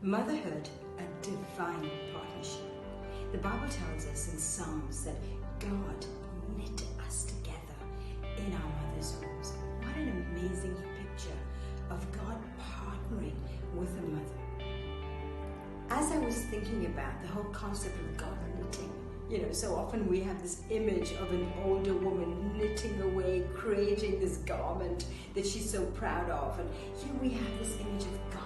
Motherhood, a divine partnership. The Bible tells us in Psalms that God knit us together in our mother's wombs. What an amazing picture of God partnering with a mother. As I was thinking about the whole concept of God knitting, so often we have this image of an older woman knitting away, creating this garment that she's so proud of. And here we have this image of God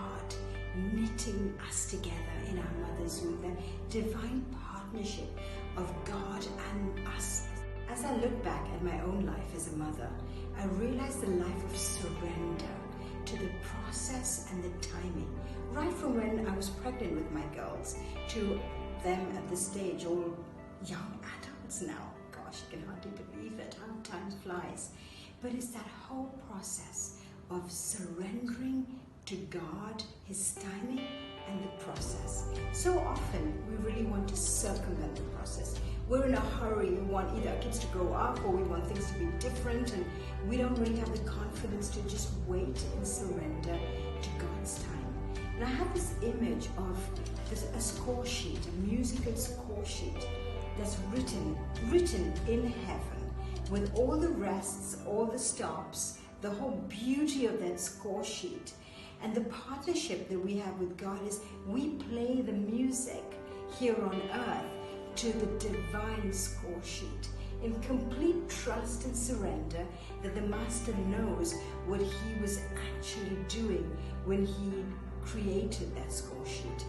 knitting us together in our mother's womb, that divine partnership of God and us. As I look back at my own life as a mother, I realize the life of surrender to the process and the timing, right from when I was pregnant with my girls to them at this stage, all young adults now. Gosh, you can hardly believe it, how time flies. But it's that whole process of surrendering to God, His timing, and the process. So often we really want to circumvent the process. We're in a hurry. We want either our kids to grow up or we want things to be different, and we don't really have the confidence to just wait and surrender to God's time. And I have this image of a score sheet, a musical score sheet that's written in heaven with all the rests, all the stops, the whole beauty of that score sheet. And the partnership that we have with God is we play the music here on earth to the divine score sheet in complete trust and surrender that the Master knows what He was actually doing when He created that score sheet.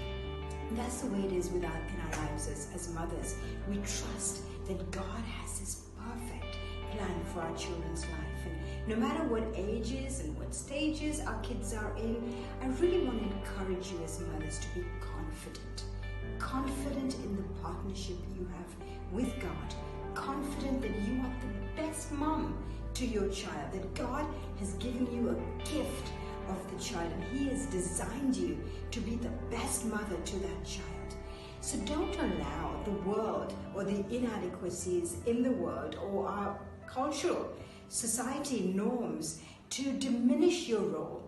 And that's the way it is in our lives as mothers. We trust that God has this perfect plan for our children's life. And no matter what ages and what stages our kids are in, I really want to encourage you as mothers to be confident in the partnership you have with God, confident that you are the best mom to your child, that God has given you a gift of the child and He has designed you to be the best mother to that child. So don't allow the world or the inadequacies in the world or our cultural society norms to diminish your role,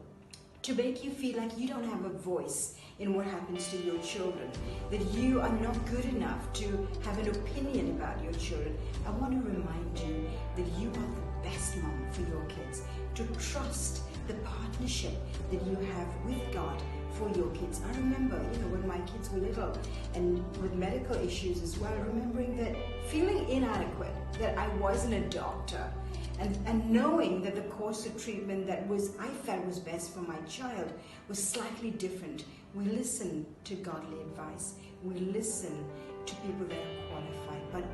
to make you feel like you don't have a voice in what happens to your children, that you are not good enough to have an opinion about your children. I want to remind you that you are the best mom for your kids, to trust the partnership that you have with God for your kids. I remember, when my kids were little and with medical issues as well, remembering that feeling inadequate, that I wasn't a doctor, and knowing that the course of treatment that I felt was best for my child was slightly different. We listen to godly advice. We listen to people that are qualified. But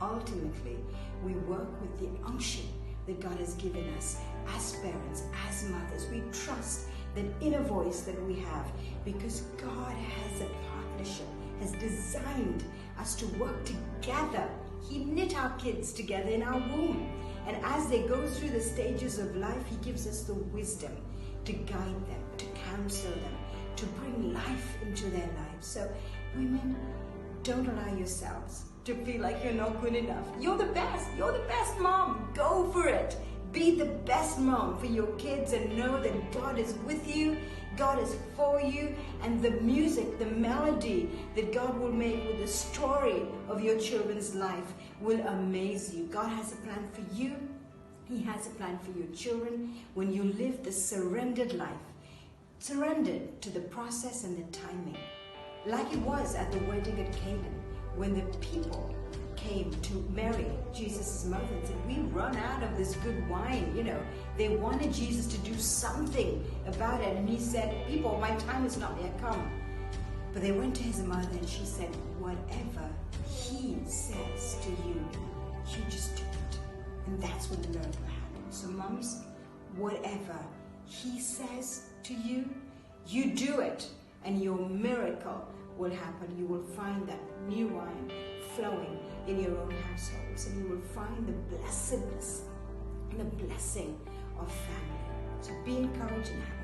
ultimately, we work with the unction that God has given us as parents, as mothers. We trust that inner voice that we have, because God has a partnership, has designed us to work together. He knit our kids together in our womb. And as they go through the stages of life, He gives us the wisdom to guide them, to counsel them, to bring life into their lives. So women, don't allow yourselves to feel like you're not good enough. You're the best. You're the best mom. Go for it. Be the best mom for your kids and know that God is with you, God is for you, and the music, the melody that God will make with the story of your children's life will amaze you. God has a plan for you. He has a plan for your children when you live the surrendered life, surrendered to the process and the timing. Like it was at the wedding at Canaan, when the people came to Mary, Jesus' mother, and said, we run out of this good wine. They wanted Jesus to do something about it. And He said, people, my time has not yet come. But they went to His mother and she said, whatever He says to you, you just do it. And that's when the miracle happened. So moms, whatever He says to you, you do it. And your miracle will happen. You will find that new wine flowing in your own households, and you will find the blessedness and the blessing of family. So be encouraged and happy.